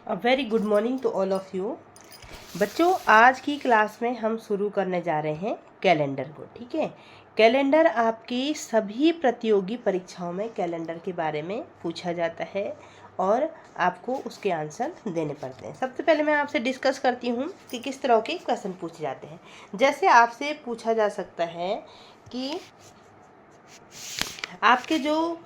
Very good morning to all of you. बच्चों, आज की क्लास में हम शुरू करने जा रहे हैं कैलेंडर को। ठीक है, कैलेंडर आपकी सभी प्रतियोगी परीक्षाओं में कैलेंडर के बारे में पूछा जाता है और आपको उसके आंसर देने पड़ते हैं। सबसे पहले मैं आपसे डिस्कस करती हूँ कि किस तरह के क्वेश्चन पूछे जाते हैं। जैसे आपसे पूछा जा सकता है कि आपके जो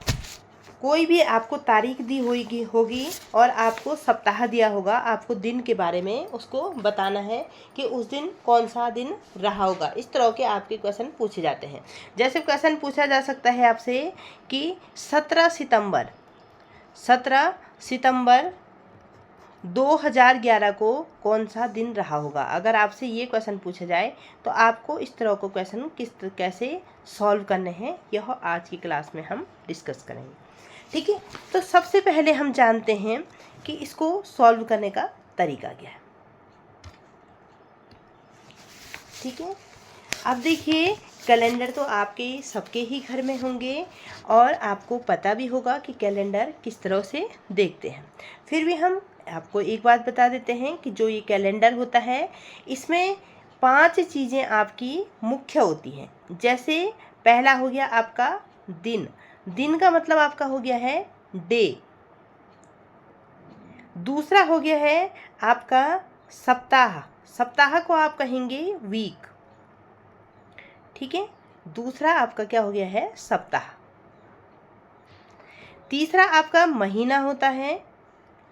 कोई भी आपको तारीख दी होगी और आपको सप्ताह दिया होगा, आपको दिन के बारे में उसको बताना है कि उस दिन कौन सा दिन रहा होगा। इस तरह के आपके क्वेश्चन पूछे जाते हैं। जैसे क्वेश्चन पूछा जा सकता है आपसे कि 17 सितंबर 2011 को कौन सा दिन रहा होगा। अगर आपसे ये क्वेश्चन पूछा जाए तो आपको इस तरह को क्वेश्चन कैसे सॉल्व करने हैं, यह आज की क्लास में हम डिस्कस करेंगे। ठीक है, तो सबसे पहले हम जानते हैं कि इसको सॉल्व करने का तरीका क्या है। ठीक है, अब देखिए, कैलेंडर तो आपके सबके ही घर में होंगे और आपको पता भी होगा कि कैलेंडर किस तरह से देखते हैं। फिर भी हम आपको एक बात बता देते हैं कि जो ये कैलेंडर होता है, इसमें 5 चीज़ें आपकी मुख्य होती हैं। जैसे पहला हो गया आपका दिन। दिन का मतलब आपका हो गया है डे। दूसरा हो गया है आपका सप्ताह। सप्ताह को आप कहेंगे वीक। ठीक है, दूसरा आपका क्या हो गया है, सप्ताह। तीसरा आपका महीना होता है।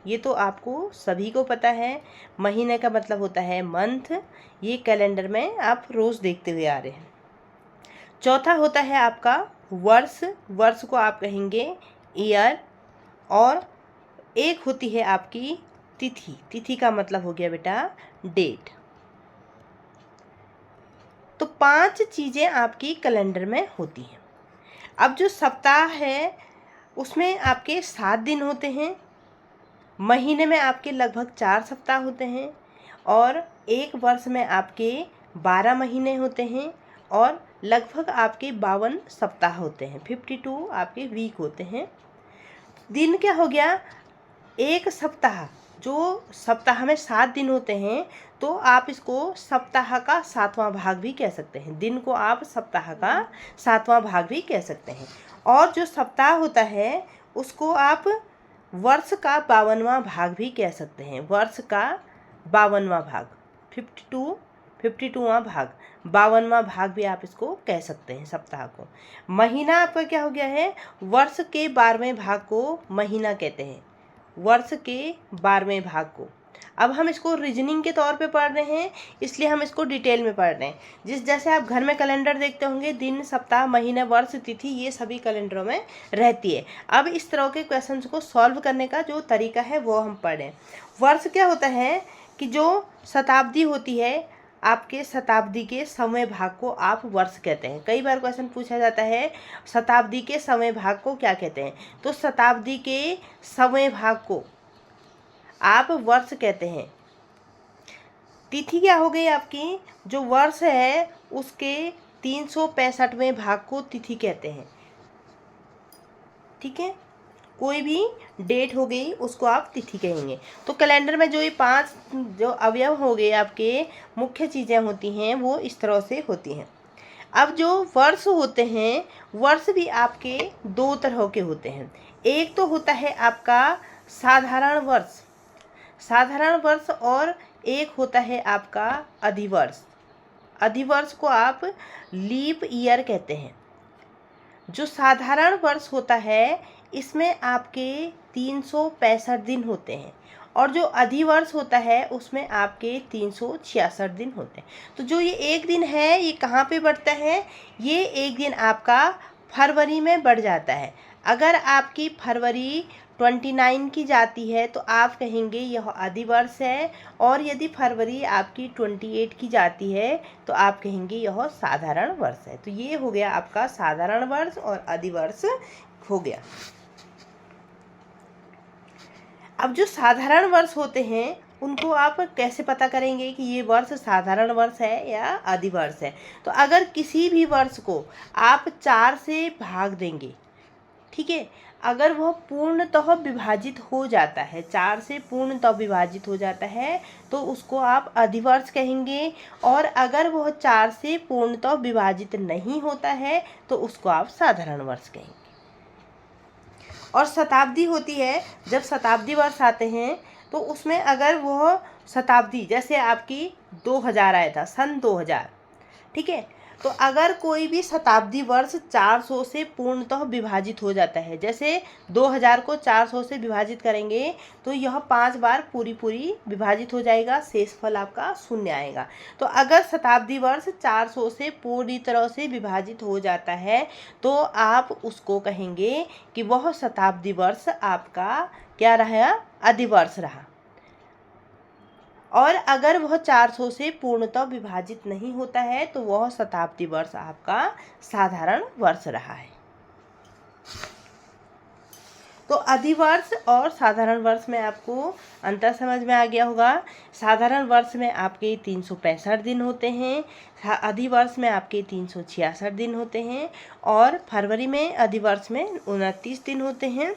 ये तो आपको सभी को पता है, महीने का मतलब होता है मंथ। ये कैलेंडर में आप रोज देखते हुए आ रहे हैं। चौथा होता है आपका वर्ष। वर्ष को आप कहेंगे ईयर। और एक होती है आपकी तिथि। तिथि का मतलब हो गया बेटा डेट। तो 5 चीज़ें आपकी कैलेंडर में होती हैं। अब जो सप्ताह है उसमें आपके 7 दिन होते हैं। महीने में आपके लगभग 4 सप्ताह होते हैं और एक वर्ष में आपके 12 महीने होते हैं और लगभग आपके 52 सप्ताह होते हैं। 52 आपके वीक होते हैं। दिन क्या हो गया, एक सप्ताह। जो सप्ताह में 7 दिन होते हैं तो आप इसको सप्ताह का 7वां भाग भी कह सकते हैं। दिन को आप सप्ताह का 7वां भाग भी कह सकते हैं। और जो सप्ताह होता है उसको आप वर्ष का 52वां भाग भी कह सकते हैं। वर्ष का 52वां भाग, 52वां भाग, 52वां भाग भी आप इसको कह सकते हैं सप्ताह को। महीना आपका क्या हो गया है, वर्ष के 12वें भाग को महीना कहते हैं। वर्ष के 12वें भाग को। अब हम इसको रीजनिंग के तौर पे पढ़ रहे हैं, इसलिए हम इसको डिटेल में पढ़ रहे हैं। जैसे आप घर में कैलेंडर देखते होंगे, दिन, सप्ताह, महीना, वर्ष, तिथि, ये सभी कैलेंडरों में रहती है। अब इस तरह के क्वेश्चंस को सॉल्व करने का जो तरीका है वो हम पढ़ रहे हैं। वर्ष क्या होता है कि जो शताब्दी होती है, आपके शताब्दी के समय भाग को आप वर्ष कहते हैं। कई बार क्वेश्चन पूछा जाता है शताब्दी के समय भाग को क्या कहते हैं, तो शताब्दी के समय भाग को आप वर्ष कहते हैं। तिथि क्या हो गई आपकी, जो वर्ष है उसके 365वें भाग को तिथि कहते हैं। ठीक है, कोई भी डेट हो गई उसको आप तिथि कहेंगे। तो कैलेंडर में जो ये 5 जो अवयव हो गए आपके, मुख्य चीज़ें होती हैं, वो इस तरह से होती हैं। अब जो वर्ष होते हैं, वर्ष भी आपके 2 तरह के होते हैं। एक तो होता है आपका साधारण वर्ष, और एक होता है आपका अधिवर्ष। अधिवर्ष को आप लीप ईयर कहते हैं। जो साधारण वर्ष होता है इसमें आपके 365 दिन होते हैं और जो अधिवर्ष होता है उसमें आपके 366 दिन होते हैं। तो जो ये एक दिन है ये कहाँ पे बढ़ता है, ये एक दिन आपका फरवरी में बढ़ जाता है। अगर आपकी फरवरी 29 की जाती है तो आप कहेंगे यह अधिवर्ष है, और यदि फरवरी आपकी 28 की जाती है तो आप कहेंगे यह साधारण वर्ष है। तो ये हो गया आपका साधारण वर्ष और अधिवर्ष हो गया। अब जो साधारण वर्ष होते हैं उनको आप कैसे पता करेंगे कि ये वर्ष साधारण वर्ष है या अधिवर्ष है। तो अगर किसी भी वर्ष को आप 4 से भाग देंगे, ठीक है, अगर वह पूर्णतः विभाजित हो जाता है, 4 से पूर्णतः विभाजित हो जाता है तो उसको आप अधिवर्ष कहेंगे। और अगर वह 4 से पूर्णतः विभाजित नहीं होता है तो उसको आप साधारण वर्ष कहेंगे। और शताब्दी होती है, जब शताब्दी वर्ष आते हैं तो उसमें अगर वह शताब्दी, जैसे आपकी 2000 आया था, सन 2000, ठीक है, तो अगर कोई भी शताब्दी वर्ष 400 से पूर्णतः विभाजित हो जाता है, जैसे 2000 को 400 से विभाजित करेंगे तो यह 5 बार पूरी विभाजित हो जाएगा, शेषफल आपका 0 आएगा। तो अगर शताब्दी वर्ष 400 से पूरी तरह से विभाजित हो जाता है तो आप उसको कहेंगे कि वह शताब्दी वर्ष आपका क्या रहा, अधिवर्ष रहा। और अगर वह 400 से पूर्णतः विभाजित नहीं होता है तो वह शताब्दी वर्ष आपका साधारण वर्ष रहा है। तो अधिवर्ष और साधारण वर्ष में आपको अंतर समझ में आ गया होगा। साधारण वर्ष में आपके 365 दिन होते हैं, अधिवर्ष में आपके 366 दिन होते हैं, और फरवरी में अधिवर्ष में 29 दिन होते हैं।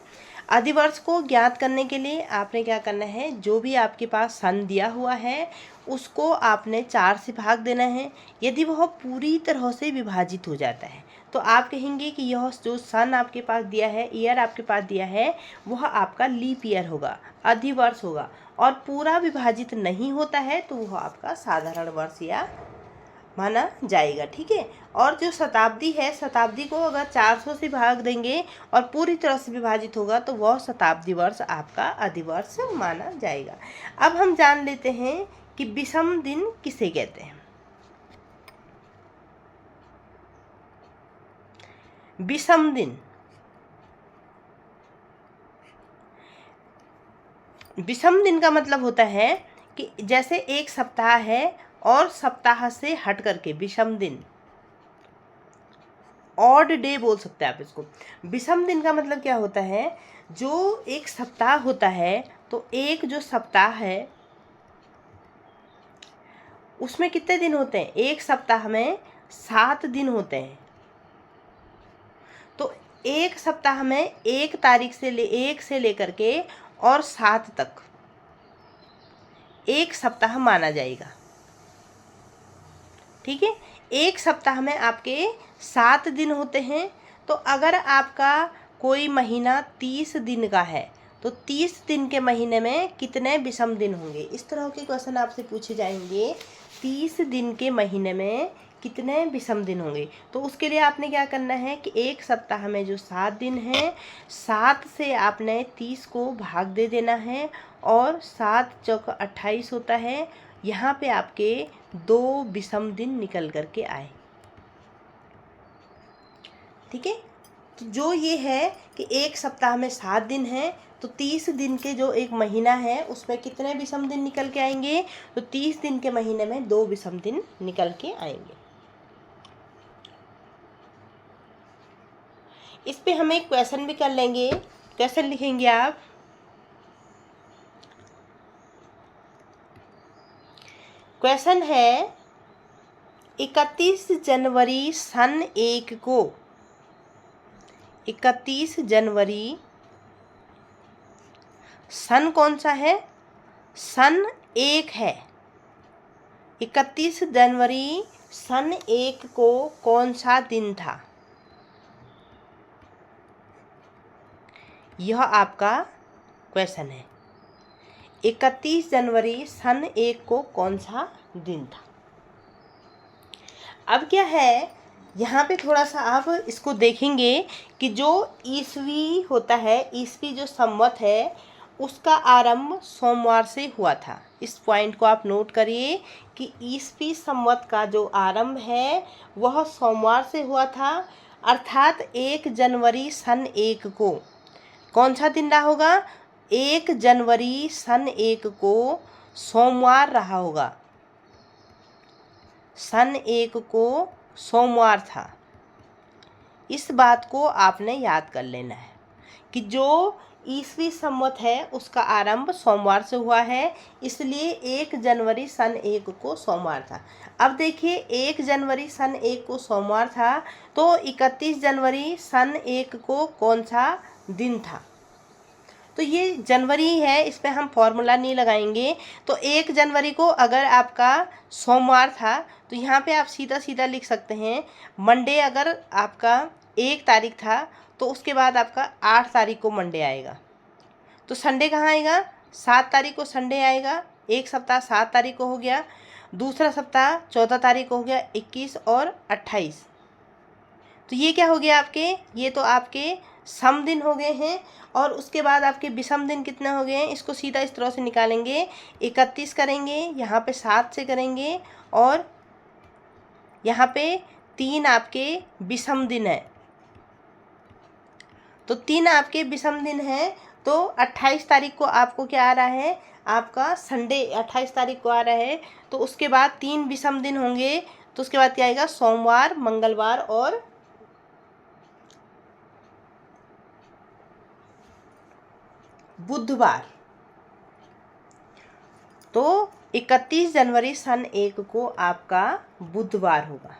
अधिवर्ष को ज्ञात करने के लिए आपने क्या करना है, जो भी आपके पास सन दिया हुआ है उसको आपने 4 से भाग देना है। यदि वह पूरी तरह से विभाजित हो जाता है तो आप कहेंगे कि यह जो सन आपके पास दिया है, ईयर आपके पास दिया है, वह आपका लीप ईयर होगा, अधिवर्ष होगा। और पूरा विभाजित नहीं होता है तो वह आपका साधारण वर्ष या माना जाएगा, ठीक है। और जो शताब्दी है, शताब्दी को अगर 400 से भाग देंगे और पूरी तरह से विभाजित होगा तो वह शताब्दी वर्ष आपका अधिवर्ष माना जाएगा। अब हम जान लेते हैं कि विषम दिन किसे कहते हैं। विषम दिन, विषम दिन का मतलब होता है कि जैसे एक सप्ताह है और सप्ताह से हट करके विषम दिन, ऑड डे बोल सकते हैं आप इसको। विषम दिन का मतलब क्या होता है, जो एक सप्ताह होता है तो एक जो सप्ताह है उसमें कितने दिन होते हैं, एक सप्ताह में 7 दिन होते हैं। तो एक सप्ताह में 1 तारीख से 1 से लेकर के और 7 तक एक सप्ताह माना जाएगा, ठीक है। एक सप्ताह में आपके 7 दिन होते हैं। तो अगर आपका कोई महीना 30 दिन का है तो 30 दिन के महीने में कितने विषम दिन होंगे, इस तरह के क्वेश्चन आपसे पूछे जाएंगे। 30 दिन के महीने में कितने विषम दिन होंगे, तो उसके लिए आपने क्या करना है कि एक सप्ताह में जो 7 दिन हैं, 7 से आपने 30 को भाग दे देना है और 7 चौक 28 होता है। यहाँ पे आपके 2 विषम दिन निकल करके आए, ठीक है। तो जो ये है कि एक सप्ताह में 7 दिन है तो 30 दिन के जो एक महीना है उसमें कितने विषम दिन निकल के आएंगे, तो 30 दिन के महीने में 2 विषम दिन निकल के आएंगे। इस पे हम एक क्वेश्चन भी कर लेंगे। क्वेश्चन लिखेंगे आप, क्वेश्चन है 31 जनवरी सन 1 को, 31 जनवरी सन कौन सा है, सन 1 है। 31 जनवरी सन 1 को कौन सा दिन था, यह आपका क्वेश्चन है। 31 जनवरी सन 1 को कौन सा दिन था। अब क्या है, यहाँ पे थोड़ा सा आप इसको देखेंगे कि जो ईसवी होता है, ईसवी जो संवत है उसका आरंभ सोमवार से हुआ था। इस पॉइंट को आप नोट करिए कि ईसवी संवत का जो आरंभ है वह सोमवार से हुआ था, अर्थात 1 जनवरी सन 1 को कौन सा दिन रहा होगा, 1 जनवरी सन 1 को सोमवार रहा होगा। सन 1 को सोमवार था। इस बात को आपने याद कर लेना है कि जो ईसवी संवत है उसका आरंभ सोमवार से हुआ है, इसलिए 1 जनवरी सन 1 को सोमवार था। अब देखिए 1 जनवरी सन 1 को सोमवार था तो 31 जनवरी सन 1 को कौन सा दिन था। तो ये जनवरी है, इस पे हम फॉर्मूला नहीं लगाएंगे। तो 1 जनवरी को अगर आपका सोमवार था तो यहाँ पे आप सीधा सीधा लिख सकते हैं मंडे। अगर आपका 1 तारीख था तो उसके बाद आपका 8 तारीख को मंडे आएगा। तो संडे कहाँ आएगा? 7 तारीख को संडे आएगा। एक सप्ताह 7 तारीख को हो गया, दूसरा सप्ताह 14 तारीख को हो गया, 21 और 28। तो ये क्या हो गया आपके? ये तो आपके सम दिन हो गए हैं। और उसके बाद आपके विषम दिन कितने हो गए हैं? इसको सीधा इस तरह से निकालेंगे, 31 करेंगे, यहाँ पे 7 से करेंगे और यहाँ पे 3 आपके विषम दिन है। तो 3 आपके विषम दिन है। तो 28 तारीख को आपको क्या आ रहा है? आपका संडे 28 तारीख को आ रहा है। तो उसके बाद 3 विषम दिन होंगे। तो उसके बाद क्या आएगा? सोमवार, मंगलवार और बुधवार। तो 31 जनवरी सन 1 को आपका बुधवार होगा।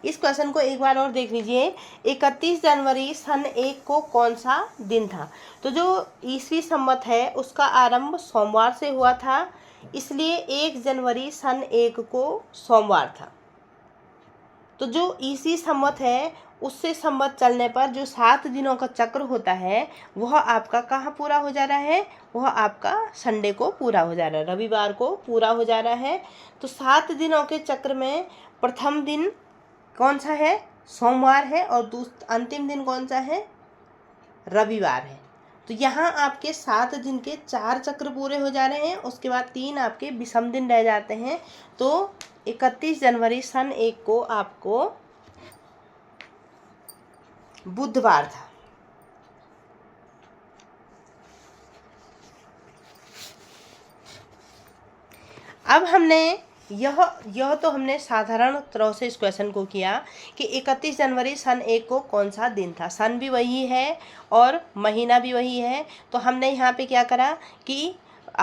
इस क्वेश्चन को एक बार और देख लीजिए। 31 जनवरी सन 1 को कौन सा दिन था? तो जो ईसवी संवत है उसका आरंभ सोमवार से हुआ था, इसलिए 1 जनवरी सन 1 को सोमवार था। तो जो ईसवी संवत है उससे संवत चलने पर जो 7 दिनों का चक्र होता है वह आपका कहाँ पूरा हो जा रहा है? वह आपका संडे को पूरा हो जा रहा है, रविवार को पूरा हो जा रहा है। तो 7 दिनों के चक्र में प्रथम दिन कौन सा है? सोमवार है। और अंतिम दिन कौन सा है? रविवार है। तो यहाँ आपके 7 दिन के 4 चक्र पूरे हो जा रहे हैं। उसके बाद 3 आपके विषम दिन रह जाते हैं। तो 31 जनवरी सन 1 को आपको बुधवार था। अब हमने यह तो हमने साधारण तरह से इस क्वेश्चन को किया कि 31 जनवरी सन 1 को कौन सा दिन था। सन भी वही है और महीना भी वही है। तो हमने यहाँ पे क्या करा कि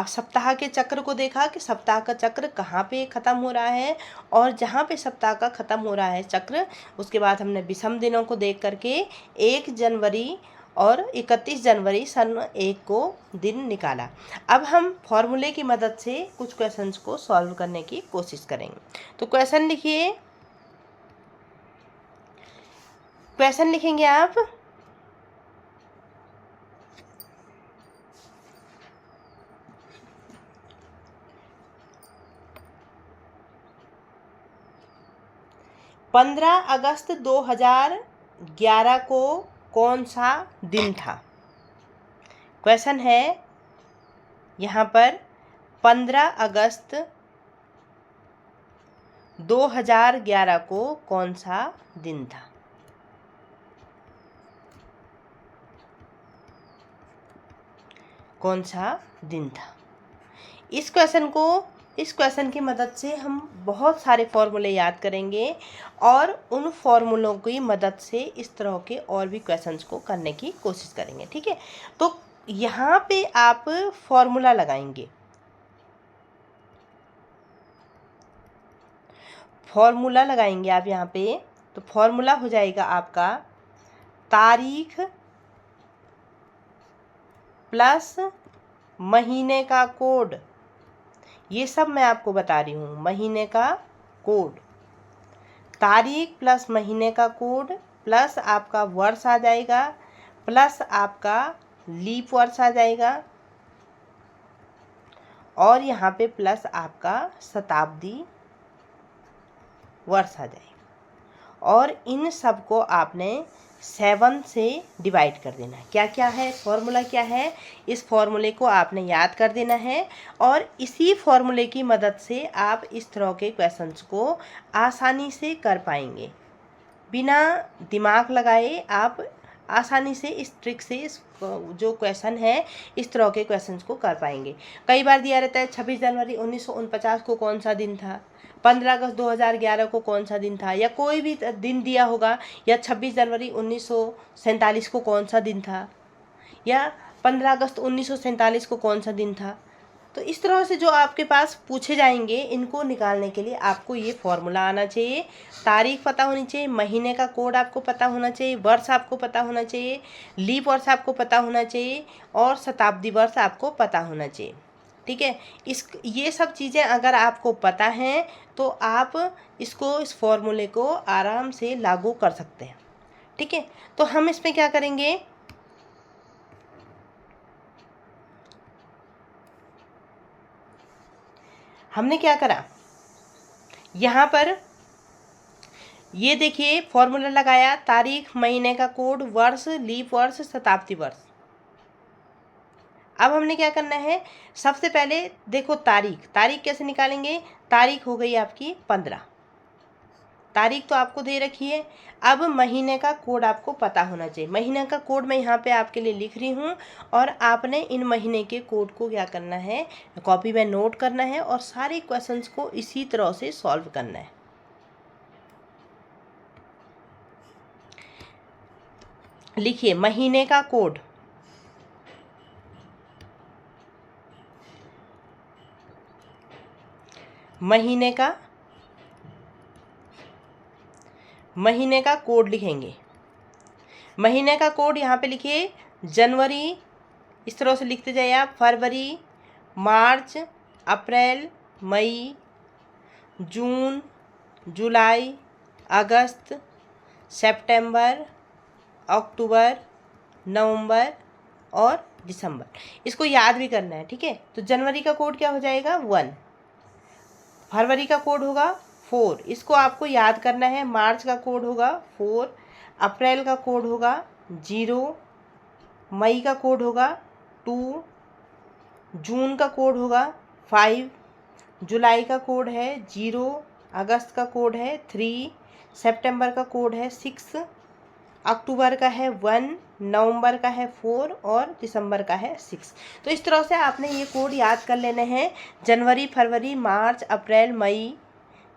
सप्ताह के चक्र को देखा कि सप्ताह का चक्र कहाँ पे ख़त्म हो रहा है, और जहाँ पे सप्ताह का ख़त्म हो रहा है चक्र, उसके बाद हमने विषम दिनों को देख करके 1 जनवरी और 31 जनवरी सन 1 को दिन निकाला। अब हम फॉर्मूले की मदद से कुछ क्वेश्चंस को सॉल्व करने की कोशिश करेंगे। तो क्वेश्चन लिखिए। क्वेश्चन लिखेंगे आप। पंद्रह अगस्त 2011 को कौन सा दिन था? क्वेश्चन है यहाँ पर 15 अगस्त 2011 को कौन सा दिन था? कौन सा दिन था? इस क्वेश्चन की मदद से हम बहुत सारे फॉर्मूले याद करेंगे और उन फॉर्मूलों की मदद से इस तरह के और भी क्वेश्चंस को करने की कोशिश करेंगे। ठीक है, तो यहाँ पे आप फॉर्मूला लगाएंगे। फॉर्मूला लगाएंगे आप यहाँ पे, तो फॉर्मूला हो जाएगा आपका तारीख प्लस महीने का कोड। ये सब मैं आपको बता रही हूँ, महीने का कोड, तारीख प्लस महीने का कोड प्लस आपका वर्ष आ जाएगा, प्लस आपका लीप वर्ष आ जाएगा, और यहाँ पे प्लस आपका शताब्दी वर्ष आ जाएगा। और इन सब को आपने 7 से डिवाइड कर देना है। क्या क्या है? फॉर्मूला क्या है? इस फॉर्मूले को आपने याद कर देना है और इसी फॉर्मूले की मदद से आप इस तरह के क्वेश्चंस को आसानी से कर पाएंगे। बिना दिमाग लगाए आप आसानी से इस ट्रिक से इस जो क्वेश्चन है इस तरह के क्वेश्चंस को कर पाएंगे। कई बार दिया रहता है 26 जनवरी 1949 को कौन सा दिन था, 15 अगस्त 2011 को कौन सा दिन था, या कोई भी दिन दिया होगा, या 26 जनवरी 1947 को कौन सा दिन था, या 15 अगस्त 1947 को कौन सा दिन था। तो इस तरह से जो आपके पास पूछे जाएंगे, इनको निकालने के लिए आपको ये फॉर्मूला आना चाहिए। तारीख पता होनी चाहिए, महीने का कोड आपको पता होना चाहिए, वर्ष आपको पता होना चाहिए, लीप वर्ष आपको पता होना चाहिए और शताब्दी वर्ष आपको पता होना चाहिए। ठीक है, ये सब चीज़ें अगर आपको पता हैं तो आप इस फॉर्मूले को आराम से लागू कर सकते हैं। ठीक है, तो हम इसमें क्या करेंगे, हमने क्या करा, यहाँ पर ये देखिए फॉर्मूला लगाया, तारीख, महीने का कोड, वर्ष, लीप वर्ष, शताब्दी वर्ष। अब हमने क्या करना है, सबसे पहले देखो तारीख कैसे निकालेंगे। तारीख हो गई आपकी 15, तारीख तो आपको दे रखी है। अब महीने का कोड आपको पता होना चाहिए। महीने का कोड मैं यहाँ पे आपके लिए लिख रही हूँ और आपने इन महीने के कोड को क्या करना है, कॉपी में नोट करना है और सारे क्वेश्चंस को इसी तरह से सॉल्व करना है। लिखिए महीने का कोड, महीने का कोड लिखेंगे। महीने का कोड यहाँ पे लिखिए जनवरी, इस तरह से लिखते जाइए आप, फरवरी, मार्च, अप्रैल, मई, जून, जुलाई, अगस्त, सितंबर, अक्टूबर, नवंबर और दिसंबर। इसको याद भी करना है। ठीक है, तो जनवरी का कोड क्या हो जाएगा 1, फरवरी का कोड होगा 4, इसको आपको याद करना है। मार्च का कोड होगा 4, अप्रैल का कोड होगा 0, मई का कोड होगा 2, जून का कोड होगा 5, जुलाई का कोड है 0, अगस्त का कोड है 3, सितंबर का कोड है 6, अक्टूबर का है 1, नवंबर का है 4 और दिसंबर का है 6। तो इस तरह से आपने ये कोड याद कर लेने हैं। जनवरी, फरवरी, मार्च, अप्रैल, मई,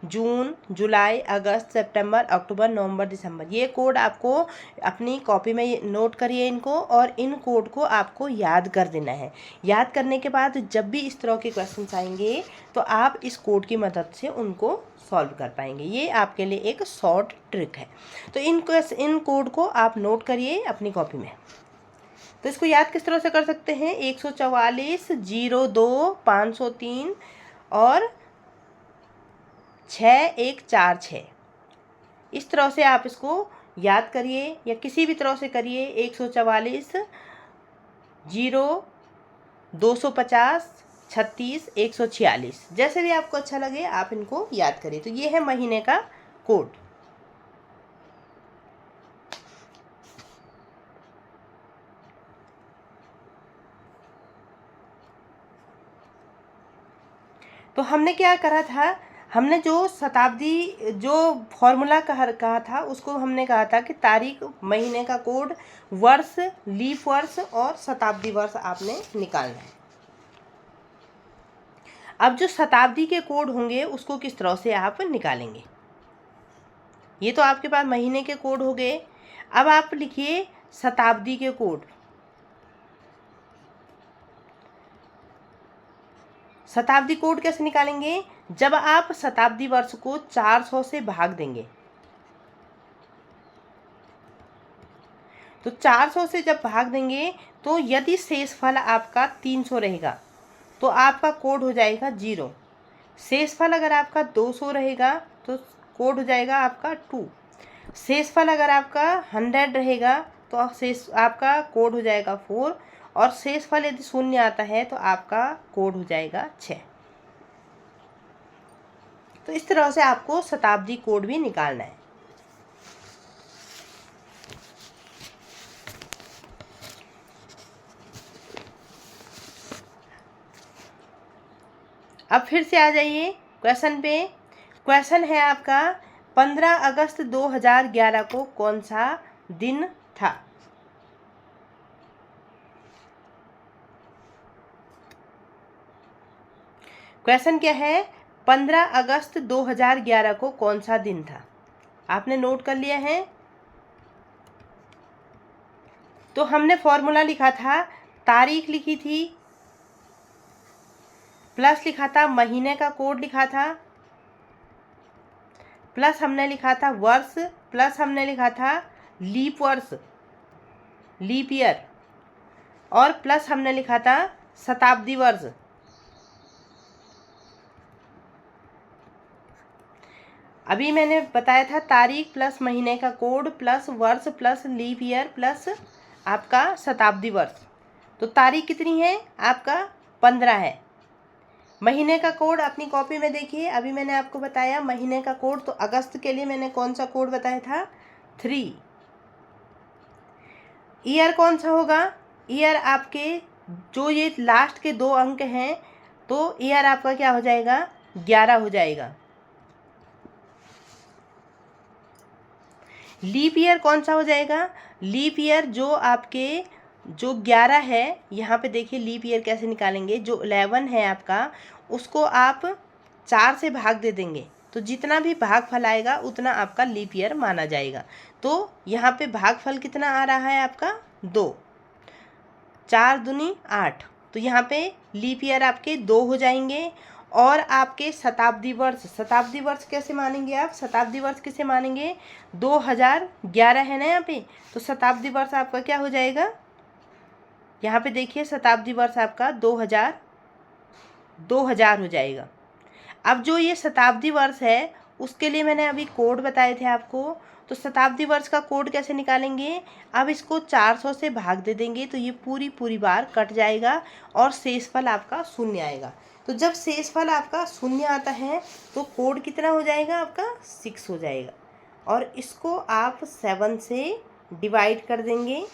जून, जुलाई, अगस्त, सितंबर, अक्टूबर, नवंबर, दिसंबर। ये कोड आपको अपनी कॉपी में नोट करिए इनको और इन कोड को आपको याद कर देना है। याद करने के बाद जब भी इस तरह के क्वेश्चंस आएंगे तो आप इस कोड की मदद से उनको सॉल्व कर पाएंगे। ये आपके लिए एक शॉर्ट ट्रिक है। तो इन कोड को आप नोट करिए अपनी कॉपी में। तो इसको याद किस तरह से कर सकते हैं, 144, 02, 503 और 6146, इस तरह से आप इसको याद करिए या किसी भी तरह से करिए। 144, 0, 250, 36, 146, जैसे भी आपको अच्छा लगे आप इनको याद करिए। तो ये है महीने का कोड। तो हमने क्या करा था, हमने जो शताब्दी जो फॉर्मूला कहा था उसको हमने कहा था कि तारीख, महीने का कोड, वर्ष, लीप वर्ष और शताब्दी वर्ष आपने निकालना है। अब जो शताब्दी के कोड होंगे उसको किस तरह से आप निकालेंगे। ये तो आपके पास महीने के कोड हो गए। अब आप लिखिए शताब्दी के कोड। शताब्दी कोड कैसे निकालेंगे, जब आप शताब्दी वर्ष को 400 से भाग देंगे, तो 400 से जब भाग देंगे तो यदि शेषफल आपका 300 रहेगा तो आपका कोड हो जाएगा 0। शेषफल अगर आपका 200 रहेगा तो कोड हो जाएगा आपका 2। शेषफल अगर आपका 100 रहेगा तो आपका कोड हो जाएगा 4 और शेषफल यदि 0 आता है तो आपका कोड हो जाएगा 6। तो इस तरह से आपको शताब्दी कोड भी निकालना है। अब फिर से आ जाइए क्वेश्चन पे। क्वेश्चन है आपका 15 अगस्त 2011 को कौन सा दिन था। क्वेश्चन क्या है, 15 अगस्त 2011 को कौन सा दिन था। आपने नोट कर लिया है। तो हमने फॉर्मूला लिखा था, तारीख लिखी थी प्लस लिखा था महीने का कोड लिखा था, प्लस हमने लिखा था वर्ष, प्लस हमने लिखा था लीप वर्ष, लीप ईयर, और प्लस हमने लिखा था शताब्दी वर्ष। अभी मैंने बताया था तारीख प्लस महीने का कोड प्लस वर्ष प्लस लीप ईयर प्लस आपका शताब्दी वर्ष। तो तारीख कितनी है आपका 15 है। महीने का कोड अपनी कॉपी में देखिए, अभी मैंने आपको बताया महीने का कोड, तो अगस्त के लिए मैंने कौन सा कोड बताया था 3। ईयर कौन सा होगा, ईयर आपके जो ये लास्ट के 2 अंक हैं, तो ईयर आपका क्या हो जाएगा 11 हो जाएगा। लीप ईयर कौन सा हो जाएगा, लीप ईयर जो आपके जो 11 है, यहाँ पे देखिए लीप ईयर कैसे निकालेंगे, जो 11 है आपका उसको आप 4 से भाग दे देंगे, तो जितना भी भागफल आएगा उतना आपका लीप ईयर माना जाएगा। तो यहाँ पे भागफल कितना आ रहा है आपका 2, 4 दूनी 8, तो यहाँ पे लीप ईयर आपके 2 हो जाएंगे। और आपके शताब्दी वर्ष, शताब्दी वर्ष कैसे मानेंगे आप, शताब्दी वर्ष किसे मानेंगे 2011 है ना यहाँ पे, तो शताब्दी वर्ष आपका क्या हो जाएगा, यहाँ पे देखिए शताब्दी वर्ष आपका 2000 हो जाएगा। अब जो ये शताब्दी वर्ष है उसके लिए मैंने अभी कोड बताए थे आपको, तो शताब्दी वर्ष का कोड कैसे निकालेंगे, अब इसको 400 से भाग दे देंगे तो ये पूरी बार कट जाएगा और शेषफल आपका 0 आएगा। तो जब शेषफल आपका 0 आता है तो कोड कितना हो जाएगा आपका 6 हो जाएगा, और इसको आप 7 से डिवाइड कर देंगे,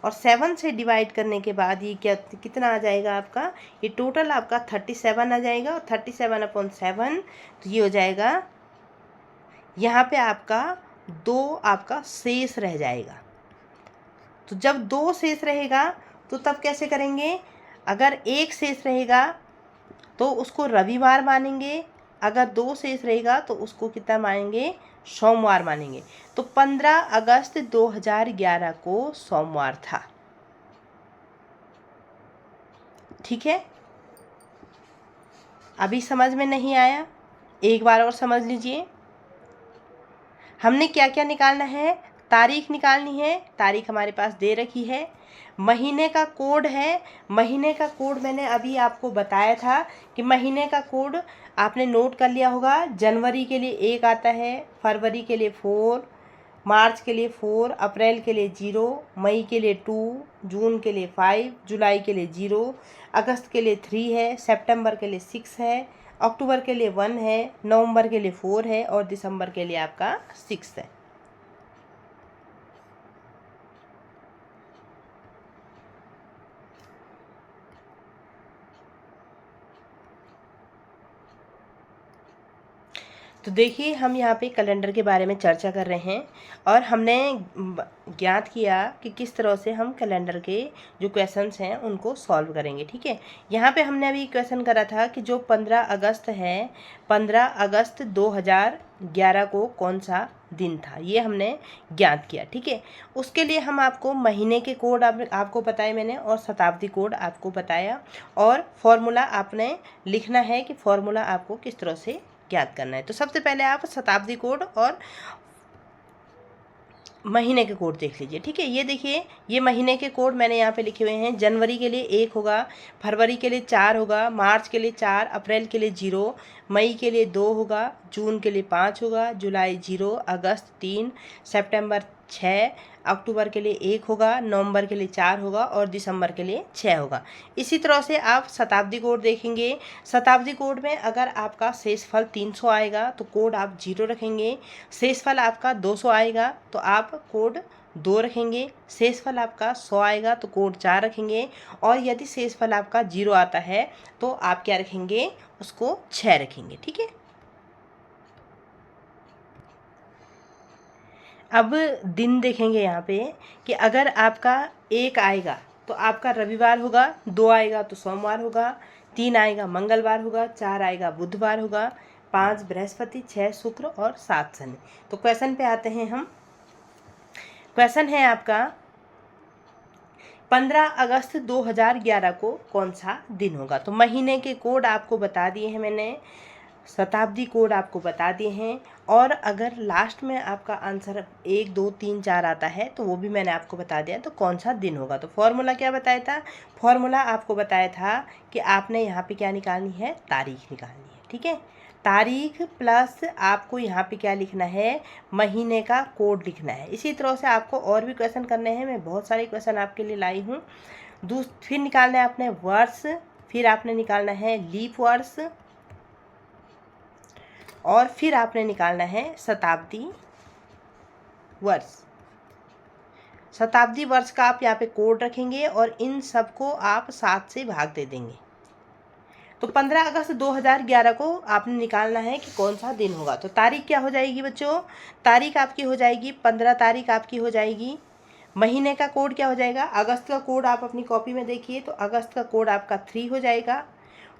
और 7 से डिवाइड करने के बाद ये कितना आ जाएगा आपका, ये टोटल आपका 37 आ जाएगा, और 37/7 तो ये हो जाएगा, यहाँ पे आपका 2 आपका शेष रह जाएगा। तो जब 2 शेष रहेगा तो तब कैसे करेंगे, अगर 1 शेष रहेगा तो उसको रविवार मानेंगे, अगर 2 शेष रहेगा तो उसको कितना मानेंगे सोमवार मानेंगे। तो 15 अगस्त 2011 को सोमवार था। ठीक है, अभी समझ में नहीं आया, एक बार और समझ लीजिए। हमने क्या क्या निकालना है, तारीख निकालनी है, तारीख हमारे पास दे रखी है। महीने का कोड है, महीने का कोड मैंने अभी आपको बताया था कि महीने का कोड आपने नोट कर लिया होगा। जनवरी के लिए 1 आता है, फरवरी के लिए 4, मार्च के लिए 4, अप्रैल के लिए 0, मई के लिए 2, जून के लिए 5, जुलाई के लिए 0, अगस्त के लिए 3 है, सितंबर के लिए 6 है, अक्टूबर के लिए 1 है, नवंबर के लिए 4 है, और दिसंबर के लिए आपका 6 है। तो देखिए हम यहाँ पे कैलेंडर के बारे में चर्चा कर रहे हैं, और हमने ज्ञात किया कि किस तरह से हम कैलेंडर के जो क्वेश्चंस हैं उनको सॉल्व करेंगे। ठीक है, यहाँ पे हमने अभी क्वेश्चन करा था कि जो 15 अगस्त है, 15 अगस्त 2011 को कौन सा दिन था, ये हमने ज्ञात किया। ठीक है, उसके लिए हम आपको महीने के कोड आपको बताए मैंने, और शताब्दी कोड आपको बताया, और फॉर्मूला आपने लिखना है कि फॉर्मूला आपको किस तरह से ज्ञात करना है। तो सबसे पहले आप शताब्दी कोड और महीने के कोड देख लीजिए। ठीक है, ये देखिए ये महीने के कोड मैंने यहाँ पे लिखे हुए हैं। जनवरी के लिए 1 होगा, फरवरी के लिए 4 होगा, मार्च के लिए 4, अप्रैल के लिए 0, मई के लिए 2 होगा, जून के लिए 5 होगा, जुलाई 0, अगस्त 3, सितंबर 6, अक्टूबर के लिए 1 होगा, नवंबर के लिए 4 होगा, और दिसंबर के लिए 6 होगा। इसी तरह से आप शताब्दी कोड देखेंगे। शताब्दी कोड में अगर आपका शेषफल 300 आएगा तो कोड आप 0 रखेंगे, शेषफल आपका 200 आएगा तो आप कोड 2 रखेंगे, शेषफल आपका 100 आएगा तो कोड 4 रखेंगे, और यदि शेषफल आपका 0 आता है तो आप क्या रखेंगे, उसको 6 रखेंगे। ठीक है, अब दिन देखेंगे यहाँ पे कि अगर आपका 1 आएगा तो आपका रविवार होगा, 2 आएगा तो सोमवार होगा, 3 आएगा मंगलवार होगा, 4 आएगा बुधवार होगा, 5 बृहस्पति, 6 शुक्र, और 7 शनि। तो क्वेश्चन पे आते हैं हम। क्वेश्चन है आपका 15 अगस्त 2011 को कौन सा दिन होगा? तो महीने के कोड आपको बता दिए हैं मैंने, शताब्दी कोड आपको बता दिए हैं, और अगर लास्ट में आपका आंसर 1 2 3 4 आता है तो वो भी मैंने आपको बता दिया तो कौन सा दिन होगा। तो फॉर्मूला क्या बताया था? फॉर्मूला आपको बताया था कि आपने यहाँ पे क्या निकालनी है? तारीख निकालनी है, ठीक है। तारीख प्लस आपको यहाँ पे क्या लिखना है? महीने का कोड लिखना है। इसी तरह से आपको और भी क्वेश्चन करने हैं, मैं बहुत सारे क्वेश्चन आपके लिए लाई हूँ। फिर निकालना है आपने वर्ष, फिर आपने निकालना है लीप वर्ष, और फिर आपने निकालना है शताब्दी वर्ष। शताब्दी वर्ष का आप यहाँ पे कोड रखेंगे और इन सबको आप 7 से भाग दे देंगे। तो 15 अगस्त 2011 को आपने निकालना है कि कौन सा दिन होगा। तो तारीख क्या हो जाएगी बच्चों? तारीख आपकी हो जाएगी 15 तारीख आपकी हो जाएगी। महीने का कोड क्या हो जाएगा? अगस्त का कोड आप अपनी कॉपी में देखिए, तो अगस्त का कोड आपका 3 हो जाएगा।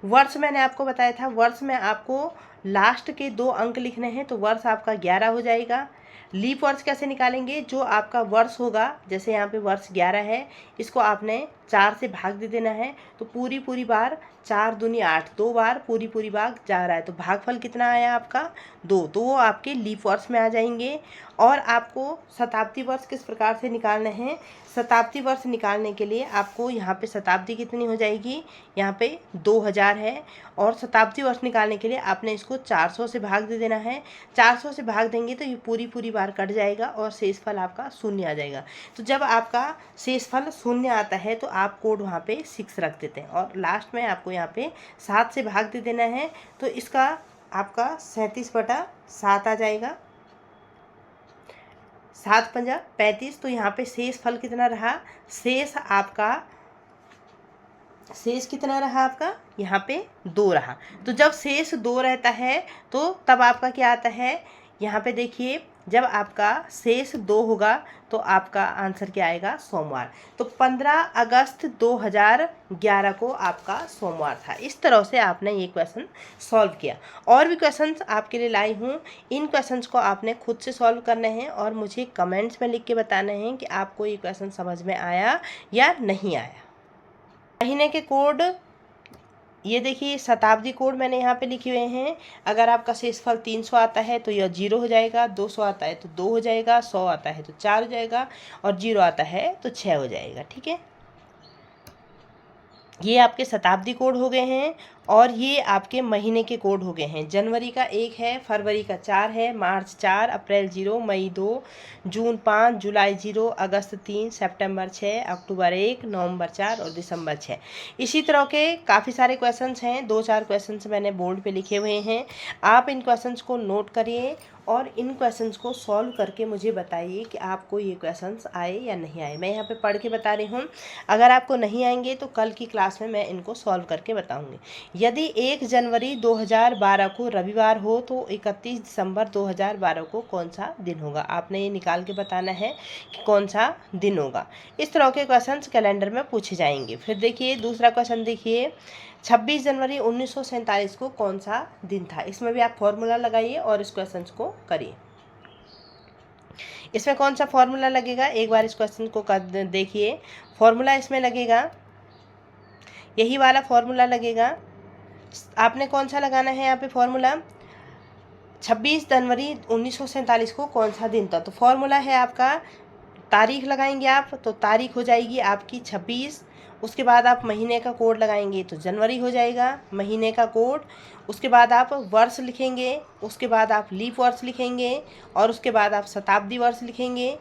वर्ष मैंने आपको बताया था, वर्ष में आपको लास्ट के 2 अंक लिखने हैं, तो वर्ष आपका 11 हो जाएगा। लीप वर्ष कैसे निकालेंगे? जो आपका वर्ष होगा, जैसे यहाँ पे वर्ष 11 है, इसको आपने 4 से भाग दे देना है। तो पूरी बार 4 दूनी 8, 2 बार पूरी बार जा रहा है, तो भागफल कितना आया आपका? 2। तो वो आपके लीप वर्ष में आ जाएंगे। और आपको शताब्दी वर्ष किस प्रकार से निकालने हैं? शताब्दी वर्ष निकालने के लिए आपको यहाँ पे शताब्दी कितनी हो जाएगी? यहाँ पे 2000 है, और शताब्दी वर्ष निकालने के लिए आपने इसको 400 से भाग दे देना है। 400 से भाग देंगे तो ये पूरी बार कट जाएगा और शेषफल आपका 0 आ जाएगा। तो जब आपका शेषफल 0 आता है तो आप कोड वहाँ पे 6 रख देते हैं, और लास्ट में आपको यहाँ पे 7 से भाग दे देना है। तो इसका आपका 37/7 आ जाएगा। 7 पंजा 35। तो यहाँ पे शेष फल कितना रहा? शेष कितना रहा आपका? यहाँ पे 2 रहा। तो जब शेष 2 रहता है तो तब आपका क्या आता है? यहाँ पे देखिए, जब आपका शेष 2 होगा तो आपका आंसर क्या आएगा? सोमवार। तो 15 अगस्त 2011 को आपका सोमवार था। इस तरह से आपने ये क्वेश्चन सॉल्व किया। और भी क्वेश्चंस आपके लिए लाई हूँ, इन क्वेश्चंस को आपने खुद से सॉल्व करने हैं और मुझे कमेंट्स में लिख के बताना है कि आपको ये क्वेश्चन समझ में आया या नहीं आया। महीने के कोड ये देखिए, शताब्दी कोड मैंने यहाँ पे लिखे हुए हैं। अगर आपका शेषफल 300 आता है तो यह 0 हो जाएगा, 200 आता है तो 2 हो जाएगा, 100 आता है तो 4 हो जाएगा, और 0 आता है तो 6 हो जाएगा, ठीक है। ये आपके शताब्दी कोड हो गए हैं, और ये आपके महीने के कोड हो गए हैं। जनवरी का 1 है, फरवरी का 4 है, मार्च 4, अप्रैल 0, मई 2, जून 5, जुलाई 0, अगस्त 3, सितंबर 6, अक्टूबर 1, नवंबर 4 और दिसंबर 6। इसी तरह के काफ़ी सारे क्वेश्चंस हैं। 2-4 क्वेश्चंस मैंने बोर्ड पे लिखे हुए हैं। आप इन क्वेश्चंस को नोट करिए और इन क्वेश्चंस को सॉल्व करके मुझे बताइए कि आपको ये क्वेश्चंस आए या नहीं आए। मैं यहाँ पे पढ़ के बता रही हूँ। अगर आपको नहीं आएंगे तो कल की क्लास में मैं इनको सॉल्व करके बताऊँगी। यदि 1 जनवरी 2012 को रविवार हो तो 31 दिसंबर 2012 को कौन सा दिन होगा? आपने ये निकाल के बताना है कि कौन सा दिन होगा। इस तरह के क्वेश्चंस कैलेंडर में पूछे जाएंगे। फिर देखिए दूसरा क्वेश्चन देखिए, 26 जनवरी 1947 को कौन सा दिन था? इसमें भी आप फॉर्मूला लगाइए और इस क्वेश्चन को करिए। इसमें कौन सा फॉर्मूला लगेगा? एक बार इस क्वेश्चन को देखिए। फॉर्मूला इसमें लगेगा, यही वाला फॉर्मूला लगेगा। आपने कौन सा लगाना है यहाँ पे फॉर्मूला? 26 जनवरी 1947 को कौन सा दिन था? तो फॉर्मूला है आपका, तारीख लगाएंगे आप, तो तारीख हो जाएगी आपकी 26। उसके बाद आप महीने का कोड लगाएंगे तो जनवरी हो जाएगा महीने का कोड। उसके बाद आप वर्ष लिखेंगे, उसके बाद आप लीप वर्ष लिखेंगे, और उसके बाद आप शताब्दी वर्ष लिखेंगे।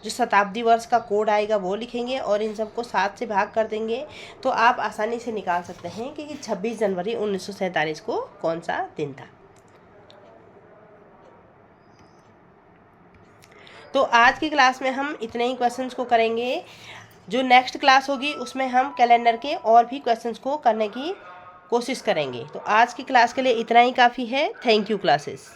जो शताब्दी वर्ष का कोड आएगा वो लिखेंगे और इन सबको 7 से भाग कर देंगे, तो आप आसानी से निकाल सकते हैं कि 26 जनवरी 1947 को कौन सा दिन था। तो आज की क्लास में हम इतने ही क्वेश्चंस को करेंगे। जो नेक्स्ट क्लास होगी उसमें हम कैलेंडर के और भी क्वेश्चंस को करने की कोशिश करेंगे। तो आज की क्लास के लिए इतना ही काफ़ी है। Thank you classes.